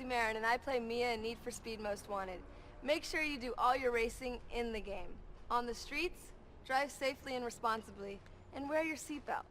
Marin, and I play Mia in Need for Speed Most Wanted. Make sure you do all your racing in the game. On the streets, drive safely and responsibly, and wear your seatbelt.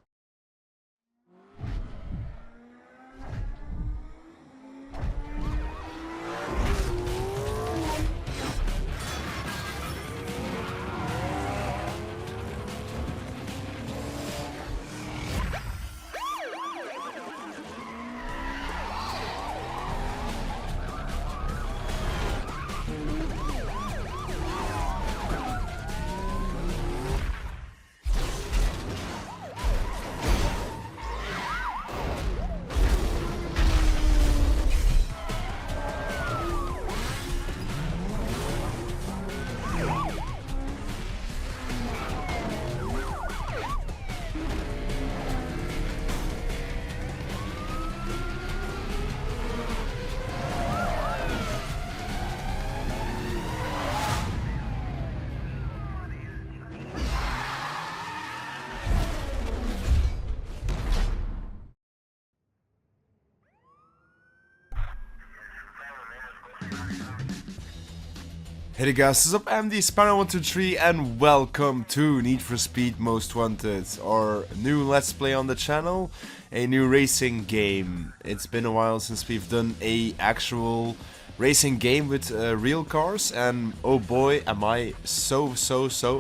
Hey guys, what's up? I'm the Spanner123 and welcome to Need for Speed Most Wanted, our new Let's Play on the channel, a new racing game. It's been a while since we've done a actual racing game with real cars, and oh boy am I so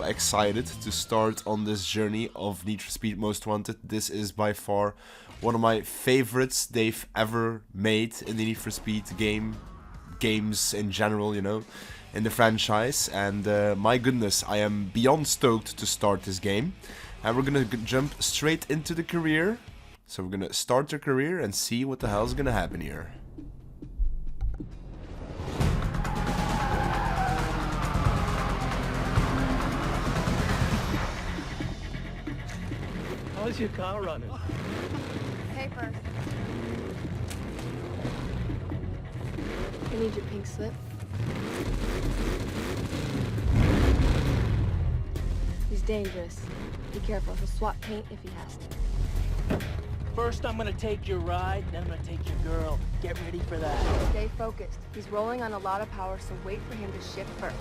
excited to start on this journey of Need for Speed Most Wanted. This is by far one of my favorites they've ever made in the Need for Speed games in general, you know, in the franchise, and my goodness, I am beyond stoked to start this game. And we're gonna jump straight into the career. So we're gonna start the career and see what the hell is gonna happen here. How's your car running? Paper. I need your pink slip. He's dangerous. Be careful, he'll swap paint if he has to. First I'm gonna take your ride, then I'm gonna take your girl. Get ready for that. Stay focused. He's rolling on a lot of power, so wait for him to shift first.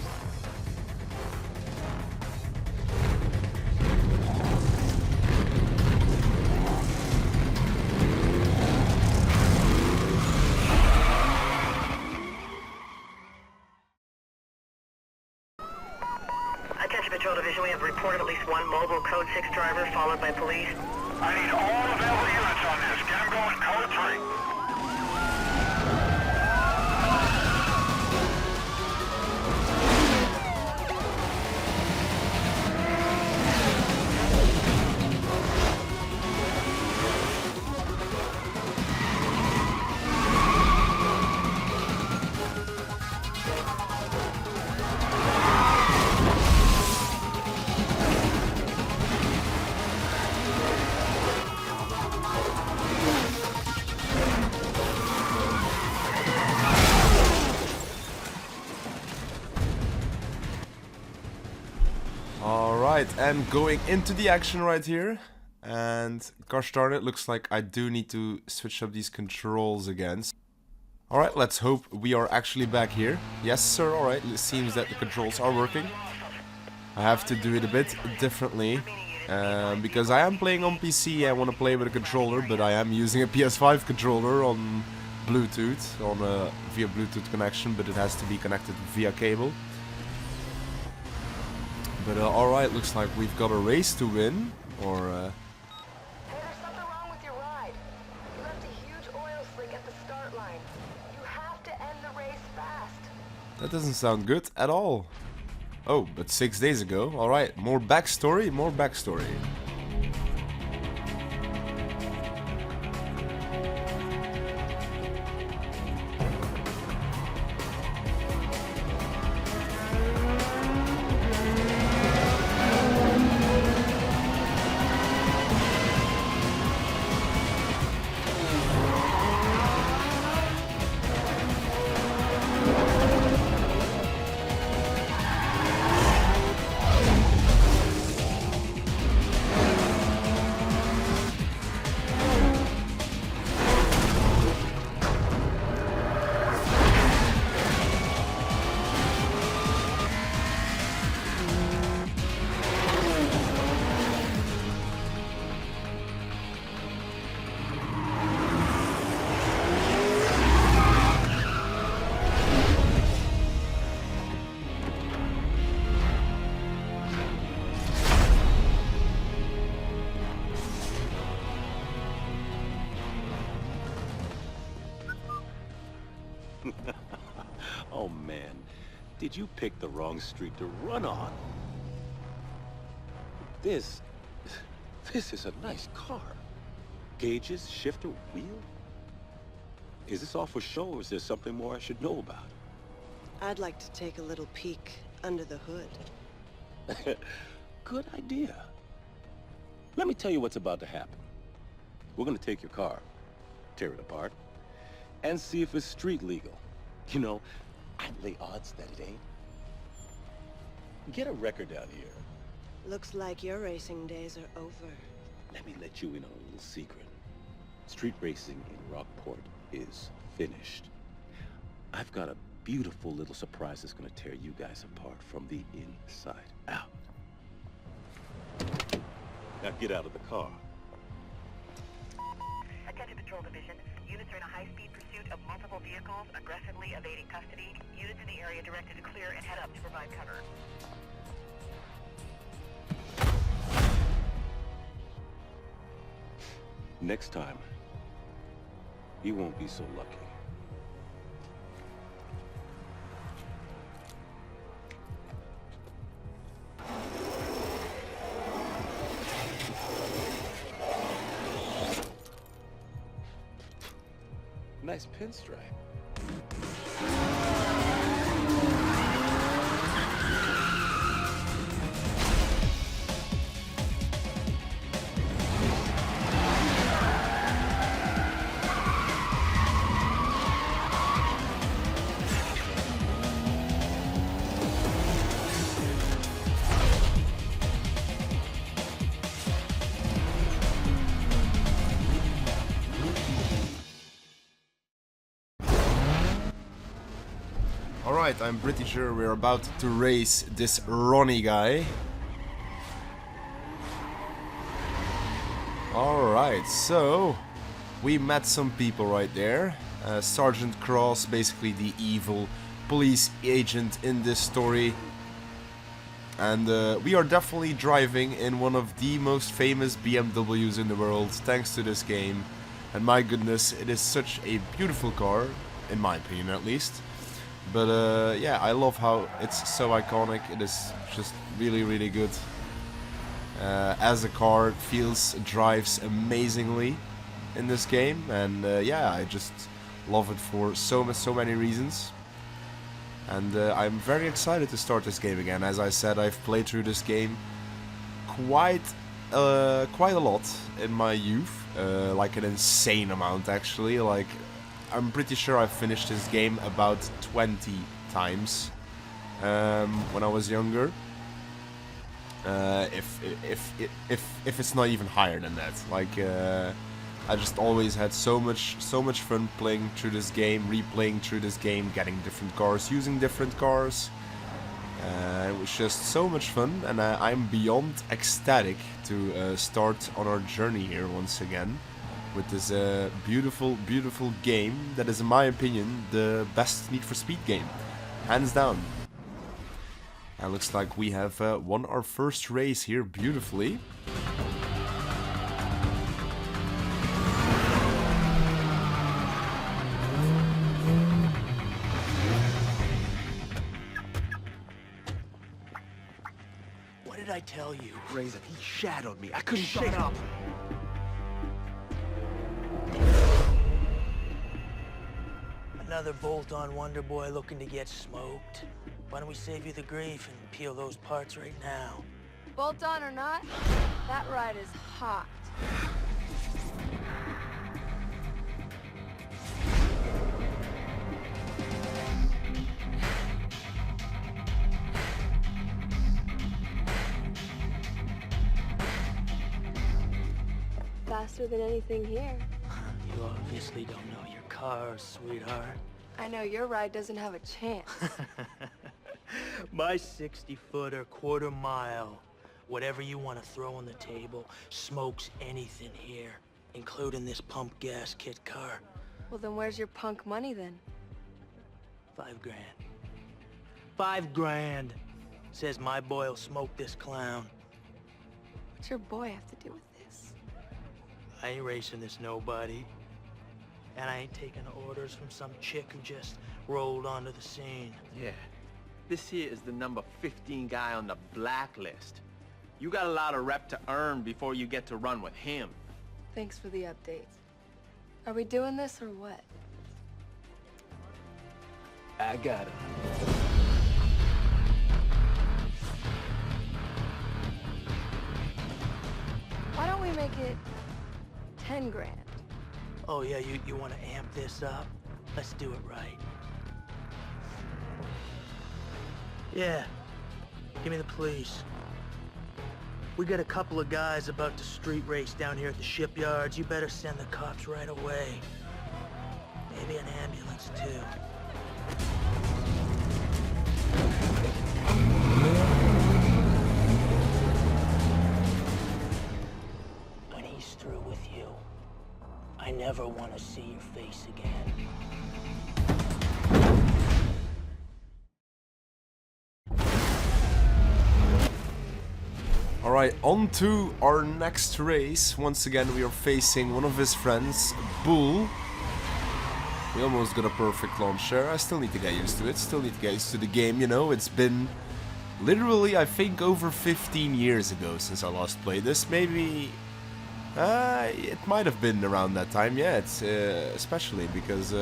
Attention Patrol Division, we have reported at least one mobile Code 6 driver followed by police. I need all available units on this. Get them going, Code 3. Alright, and going into the action right here. And gosh darn it, looks like I do need to switch up these controls again. Alright, let's hope we are actually back here. Yes sir, alright, it seems that the controls are working. I have to do it a bit differently. Because I am playing on PC, I want to play with a controller, but I am using a PS5 controller on Bluetooth, on a via Bluetooth connection, but it has to be connected via cable. But alright, looks like we've got a race to win, or Hey, there's something wrong with your ride. You left a huge oil slick at the start line. You have to end the race fast. that doesn't sound good at all. Oh, but 6 days ago, alright, more backstory, more backstory. Oh man, did you pick the wrong street to run on? This is a nice car. Gauges, shifter, wheel? Is this all for show, or is there something more I should know about? I'd like to take a little peek under the hood. Good idea. Let me tell you what's about to happen. We're gonna take your car, tear it apart, and see if it's street legal. You know, I'd lay odds that it ain't. Get a record down here. Looks like your racing days are over. Let me let you in on a little secret. Street racing in Rockport is finished. I've got a beautiful little surprise that's gonna tear you guys apart from the inside out. Now get out of the car. Attention Patrol Division. Units are in a high-speed pursuit of multiple vehicles, aggressively evading custody. Units in the area directed to clear and head up to provide cover. Next time, you won't be so lucky. Nice pinstripe. Alright, I'm pretty sure we're about to race this Ronnie guy. Alright, so we met some people right there. Sergeant Cross, basically the evil police agent in this story. And we are definitely driving in one of the most famous BMWs in the world, thanks to this game. And my goodness, it is such a beautiful car, in my opinion at least. But yeah, I love how it's so iconic. It is just really, really good. As a car, it drives amazingly in this game, and yeah, I just love it for so many reasons. And I'm very excited to start this game again. As I said, I've played through this game quite a lot in my youth, like an insane amount actually. Like, I'm pretty sure I finished this game about 20 times when I was younger. If it's not even higher than that. Like, I just always had so much fun playing through this game, replaying through this game, getting different cars, using different cars. It was just so much fun, and I'm beyond ecstatic to start on our journey here once again with this beautiful game that is, in my opinion, the best Need for Speed game, hands down. And looks like we have won our first race here beautifully. What did I tell you? Raisin, he shadowed me. I couldn't shake up. Another bolt-on Wonder Boy looking to get smoked. Why don't we save you the grief and peel those parts right now? Bolt on or not, that ride is hot. Faster than anything here. You obviously don't know your cars, sweetheart. I know your ride doesn't have a chance. My 60-footer, quarter mile, whatever you want to throw on the table, smokes anything here, including this pump gas kit car. Well, then where's your punk money then? $5 grand. $5 grand. Says my boy'll smoke this clown. What's your boy have to do with this? I ain't racing this nobody. And I ain't taking orders from some chick who just rolled onto the scene. Yeah. This here is the number 15 guy on the blacklist. You got a lot of rep to earn before you get to run with him. Thanks for the update. Are we doing this or what? I got him. Why don't we make it 10 grand? Oh yeah, you want to amp this up? Let's do it right. Yeah, give me the police. We got a couple of guys about to street race down here at the shipyards. You better send the cops right away. Maybe an ambulance too. When he's through with you, I never want to see your face again. Alright, on to our next race. Once again we are facing one of his friends, Bull. We almost got a perfect launch there. I still need to get used to it, still need to get used to the game, you know. It's been literally, I think, over 15 years ago since I last played this. Maybe... it might have been around that time, yeah, it's, especially because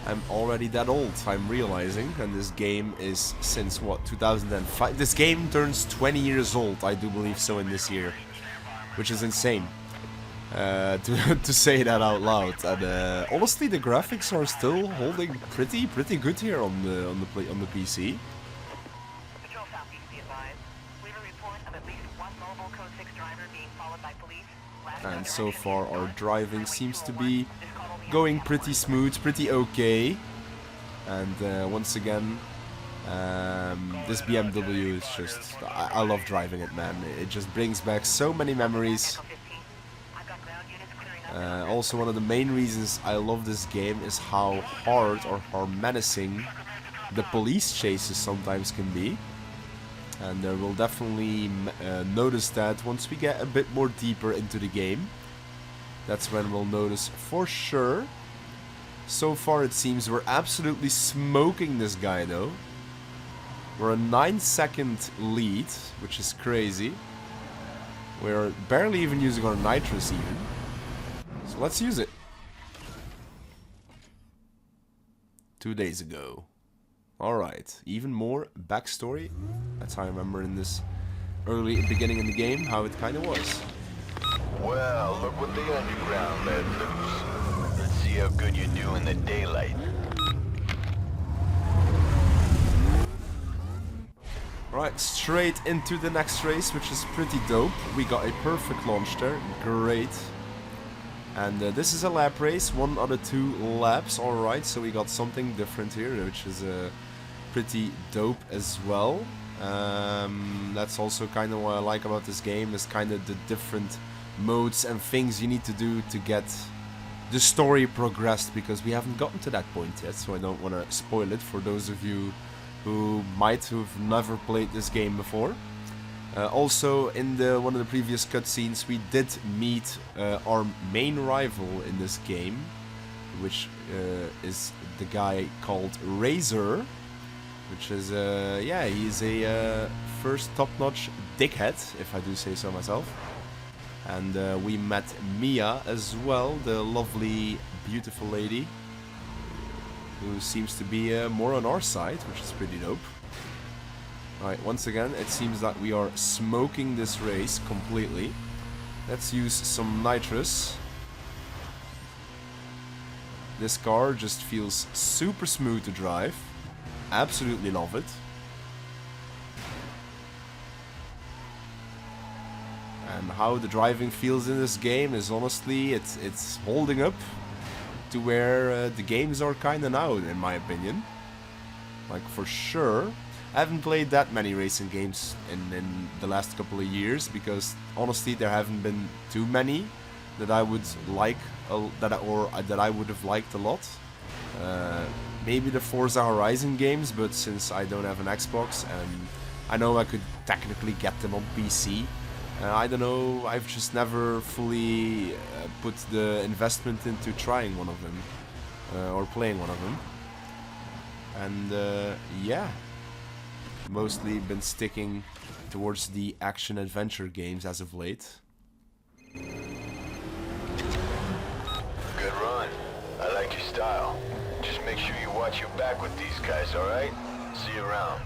I'm already that old, I'm realizing, and this game is since, what, 2005? This game turns 20 years old, I do believe so, in this year, which is insane, to say that out loud. And honestly, the graphics are still holding pretty good here on the PC. Patrol Southeast, be advised. We have a report of at least one mobile Code 6 driver being followed by police. And so far our driving seems to be going pretty smooth, pretty okay. And once again, this BMW is just... I love driving it, man. It just brings back so many memories. Also, one of the main reasons I love this game is how hard or how menacing the police chases sometimes can be. And we'll definitely notice that once we get a bit more deeper into the game. That's when we'll notice for sure. So far it seems we're absolutely smoking this guy though. We're a 9-second lead, which is crazy. We're barely even using our nitrous even. So let's use it. 2 days ago. Alright, even more backstory. That's how I remember in this early beginning in the game how it kind of was. Well, look what the underground let loose. Let's see how good you do in the daylight. Right, straight into the next race, which is pretty dope. We got a perfect launch there, great. And this is a lap race, 1 out of 2 laps, alright, so we got something different here, which is pretty dope as well. That's also kind of what I like about this game, is kind of the different modes and things you need to do to get the story progressed, because we haven't gotten to that point yet, so I don't want to spoil it for those of you who might have never played this game before. Also, in one of the previous cutscenes, we did meet our main rival in this game, which is the guy called Razor, which is, yeah, he's a first top-notch dickhead, if I do say so myself. And we met Mia as well, the lovely, beautiful lady, who seems to be more on our side, which is pretty dope. Alright, once again, it seems that we are smoking this race completely. Let's use some nitrous. This car just feels super smooth to drive. Absolutely love it. And how the driving feels in this game is honestly, it's holding up to where the games are kinda now, in my opinion. Like, for sure. I haven't played that many racing games in the last couple of years, because honestly there haven't been too many that I would like, that I would have liked a lot. Maybe the Forza Horizon games, but since I don't have an Xbox and I know I could technically get them on PC, I don't know, I've just never fully put the investment into trying one of them. Or playing one of them. And yeah. Mostly been sticking towards the action-adventure games as of late. Good run. I like your style. Just make sure you watch your back with these guys, alright? See you around.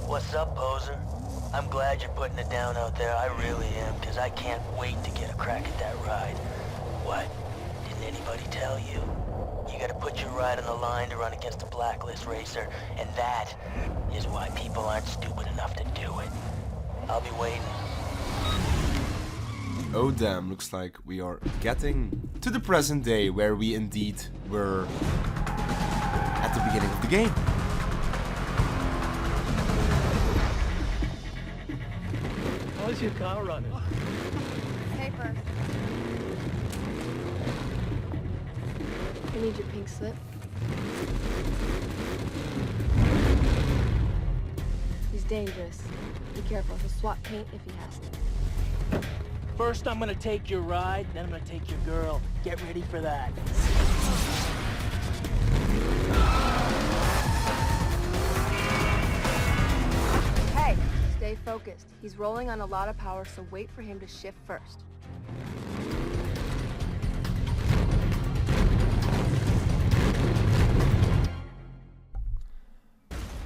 What's up, poser? I'm glad you're putting it down out there. I really am, because I can't wait to get a crack at that ride. What? Didn't anybody tell you? You gotta put your ride on the line to run against a blacklist racer, and that is why people aren't stupid enough to do it. I'll be waiting. Oh damn, looks like we are getting to the present day where we indeed were at the beginning of the game. How's your car running? Paper. I need your pink slip. He's dangerous. Be careful, he'll swap paint if he has to. First, I'm gonna take your ride, then I'm gonna take your girl. Get ready for that. Hey, stay focused. He's rolling on a lot of power, so wait for him to shift first.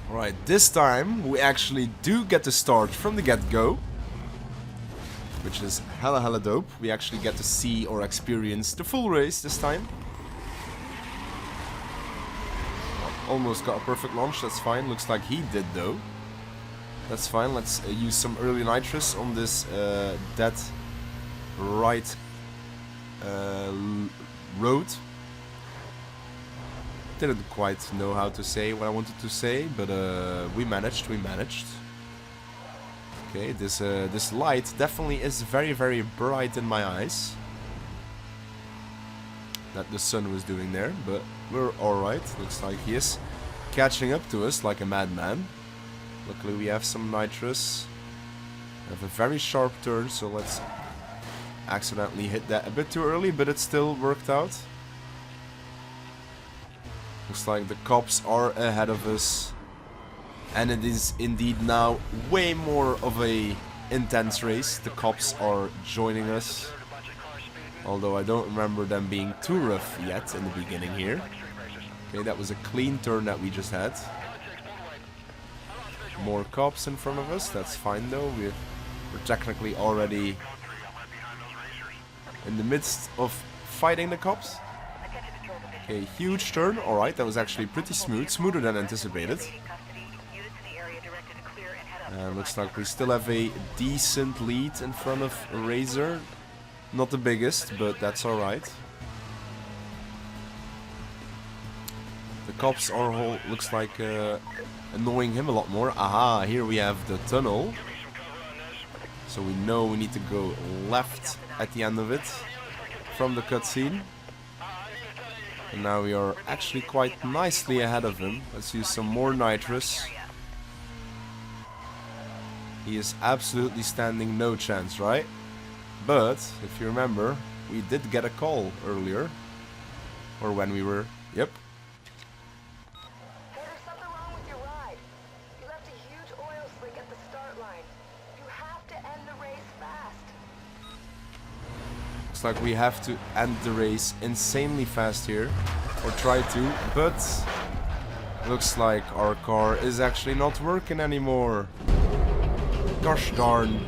Alright, this time we actually do get to start from the get-go. Which is hella dope. We actually get to see or experience the full race this time. Almost got a perfect launch, that's fine. Looks like he did though. That's fine, let's use some early nitrous on this dead right road. Didn't quite know how to say what I wanted to say, but we managed. Okay, this light definitely is very bright in my eyes. That the sun was doing there, but we're alright. Looks like he is catching up to us like a madman. Luckily we have some nitrous. We have a very sharp turn, so let's accidentally hit that a bit too early, but it still worked out. Looks like the cops are ahead of us. And it is indeed now way more of a intense race. The cops are joining us. Although I don't remember them being too rough yet in the beginning here. Okay, that was a clean turn that we just had. More cops in front of us, that's fine though. We're technically already in the midst of fighting the cops. Okay, huge turn. Alright, that was actually pretty smooth. Smoother than anticipated. Looks like we still have a decent lead in front of Razor. Not the biggest, but that's alright. The cops are looks like annoying him a lot more. Aha, here we have the tunnel. So we know we need to go left at the end of it from the cutscene. And now we are actually quite nicely ahead of him. Let's use some more nitrous. He is absolutely standing no chance, right? But, if you remember, we did get a call earlier. Or when we were... Yep. There's something wrong with your ride. You left a huge oil slick at the start line. You have to end the race fast. Looks like we have to end the race insanely fast here. Or try to, but... Looks like our car is actually not working anymore. Gosh darn.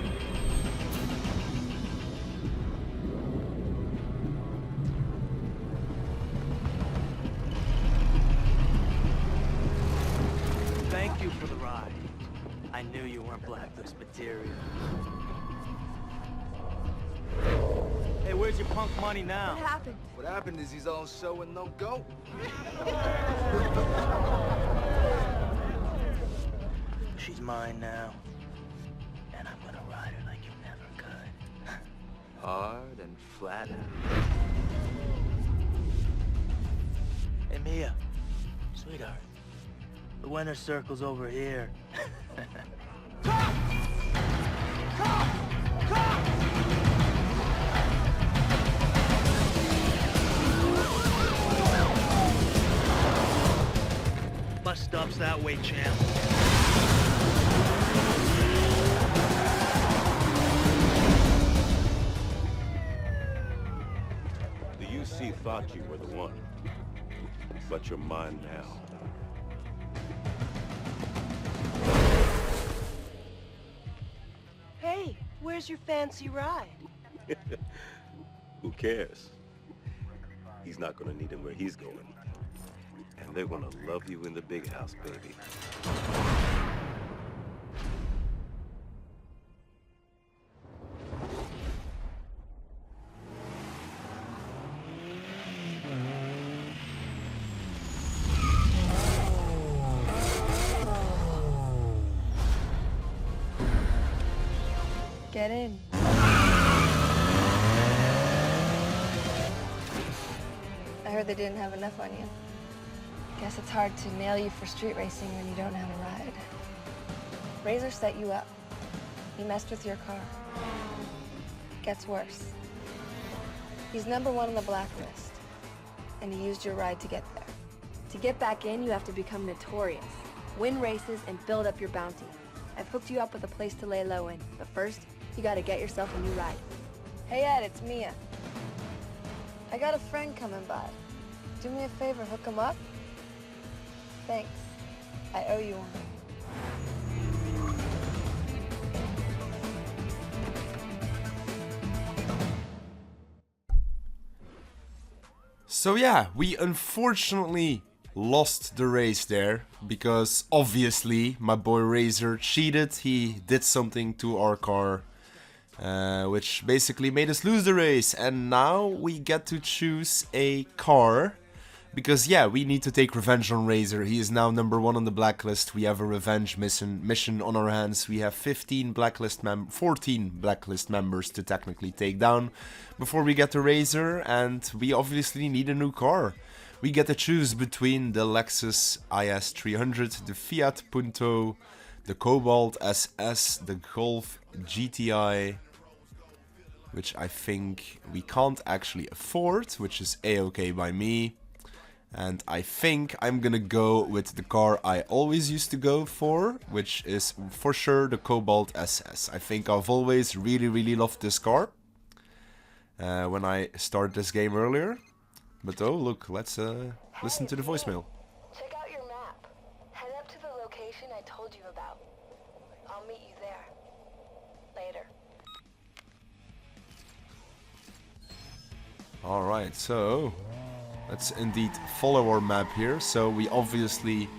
Thank you for the ride. I knew you weren't blacklist material. Hey, where's your punk money now? What happened? What happened is he's all show and no go. She's mine now. And I'm gonna ride her like you never could. Hard and flat out. Hey, Mia. Sweetheart. The winner's circle's over here. that way, champ. The UC thought you were the one, but you're mine now. Hey, where's your fancy ride? Who cares? He's not gonna need him where he's going. And they're gonna love you in the big house, baby. Get in. I heard they didn't have enough on you. Guess it's hard to nail you for street racing when you don't have a ride. Razor set you up. He messed with your car. Gets worse. He's #1 on the blacklist, and he used your ride to get there. To get back in, you have to become notorious, win races, and build up your bounty. I've hooked you up with a place to lay low in, but first, you gotta get yourself a new ride. Hey Ed, it's Mia. I got a friend coming by. Do me a favor, hook him up? Thanks. I owe you one. So yeah, we unfortunately lost the race there, because obviously my boy Razor cheated. He did something to our car, which basically made us lose the race, and now we get to choose a car, because yeah, we need to take revenge on Razor. He is now #1 on the blacklist. We have a revenge mission on our hands. We have 14 blacklist members to technically take down before we get to Razor, and we obviously need a new car. We get to choose between the Lexus IS300, the Fiat Punto, the Cobalt SS, the Golf GTI, which I think we can't actually afford, which is a-okay by me. And I think I'm gonna go with the car I always used to go for, which is for sure the Cobalt SS. I think I've always really loved this car when I started this game earlier. But oh, look, let's listen to the voicemail. Check out your map. Head up to the location I told you about. I'll meet you there. Later. Alright, so let's indeed follow our map here. So we obviously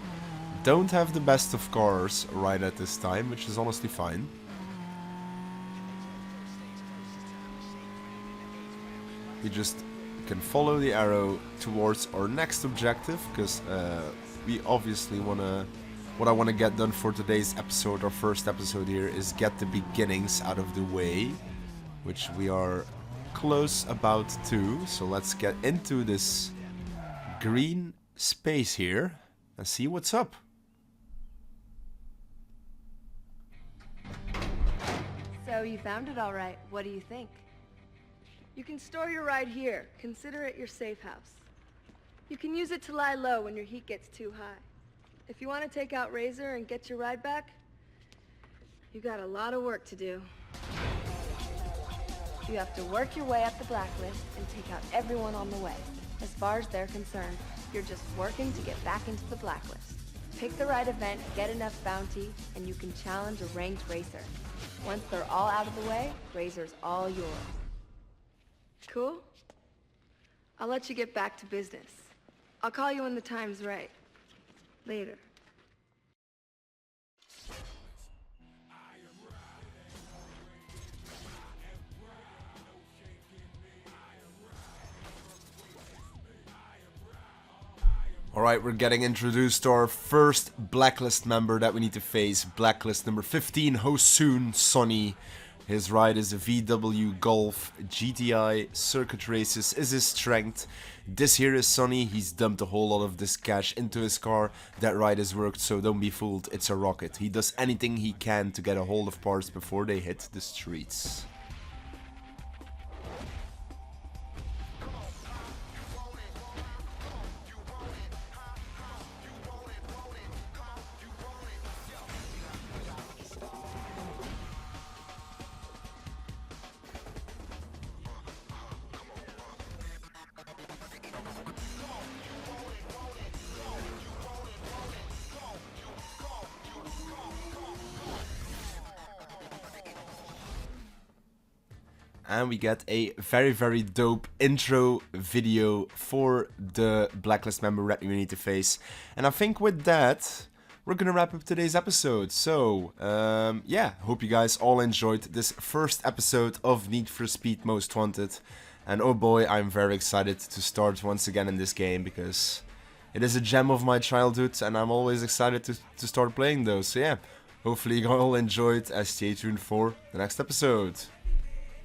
don't have the best of cars right at this time, which is honestly fine. We just can follow the arrow towards our next objective, because we obviously what I want to get done for today's episode, our first episode here, is get the beginnings out of the way, which we are close about to. So let's get into this green space here and see what's up. So you found it all right. What do you think? You can store your ride here. Consider it your safe house. You can use it to lie low when your heat gets too high. If you want to take out Razor and get your ride back, you got a lot of work to do. You have to work your way up the blacklist and take out everyone on the way. As far as they're concerned, you're just working to get back into the blacklist. Pick the right event, get enough bounty, and you can challenge a ranked racer. Once they're all out of the way, Razor's all yours. Cool? I'll let you get back to business. I'll call you when the time's right. Later. Alright, we're getting introduced to our first blacklist member that we need to face. Blacklist number 15, Hosoon Sonny. His ride is a VW Golf GTI. Circuit races is his strength. This here is Sonny. He's dumped a whole lot of this cash into his car. That ride has worked, so don't be fooled. It's a rocket. He does anything he can to get a hold of parts before they hit the streets. and we get a very dope intro video for the Blacklist member that we need to face. And I think with that, we're gonna wrap up today's episode. So, yeah, hope you guys all enjoyed this first episode of Need for Speed Most Wanted. And oh boy, I'm very excited to start once again in this game, because it is a gem of my childhood, and I'm always excited to start playing those. So yeah, hopefully you all enjoyed, and stay tuned for the next episode.